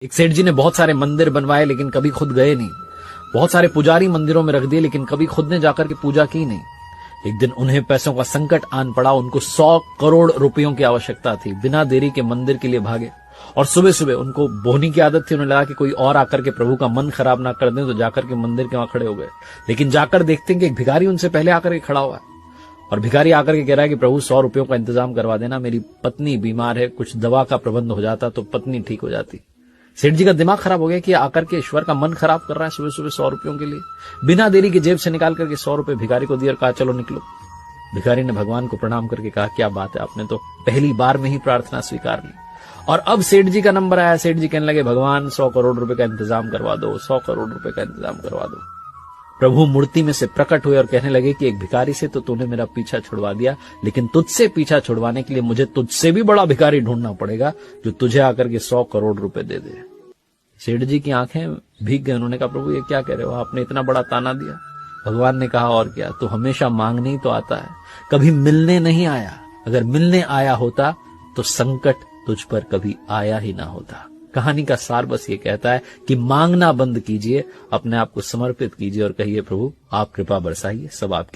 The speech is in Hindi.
एक सेठ जी ने बहुत सारे मंदिर बनवाए लेकिन कभी खुद गए नहीं। बहुत सारे पुजारी मंदिरों में रख दिए लेकिन कभी खुद ने जाकर के पूजा की नहीं। एक दिन उन्हें पैसों का संकट आन पड़ा। उनको 100 करोड़ रुपयों की आवश्यकता थी। बिना देरी के मंदिर के लिए भागे और सुबह सुबह उनको बोहनी की आदत थी। उन्हें लगा कि कोई और आकर के प्रभु का मन खराब ना कर दें, तो जाकर के मंदिर के वहां खड़े हो गए। लेकिन जाकर देखते हैं कि एक भिखारी उनसे पहले आकर के खड़ा हुआ है और भिखारी आकर के कह रहा है कि प्रभु 100 रुपयों का इंतजाम करवा देना, मेरी पत्नी बीमार है, कुछ दवा का प्रबंध हो जाता तो पत्नी ठीक हो जाती। सेठ जी का दिमाग खराब हो गया कि आकर के ईश्वर का मन खराब कर रहा है सुबह सुबह 100 रुपयों के लिए। बिना देरी के जेब से निकाल करके 100 रुपए भिखारी को दिए और कहा चलो निकलो। भिखारी ने भगवान को प्रणाम करके कहा क्या बात है, आपने तो पहली बार में ही प्रार्थना स्वीकार ली। और अब सेठ जी का नंबर आया। सेठ जी कहने लगे भगवान 100 करोड़ रुपए का इंतजाम करवा दो, 100 करोड़ रुपए का इंतजाम करवा दो। प्रभु मूर्ति में से प्रकट हुए और कहने लगे कि एक भिखारी से तो तूने मेरा पीछा छुड़वा दिया, लेकिन तुझसे पीछा छुड़वाने के लिए मुझे तुझसे भी बड़ा भिखारी ढूंढना पड़ेगा जो तुझे आकर के 100 करोड़ रुपए दे दे। सेठ जी की आंखें भीग गई। उन्होंने कहा प्रभु ये क्या कह रहे हो, आपने इतना बड़ा ताना दिया। भगवान ने कहा और क्या, तू हमेशा मांगने ही तो आता है, कभी मिलने नहीं आया। अगर मिलने आया होता तो संकट तुझ पर कभी आया ही ना होता। कहानी का सार बस ये कहता है कि मांगना बंद कीजिए, अपने आप को समर्पित कीजिए और कहिए प्रभु आप कृपा बरसाइए, सब आपकी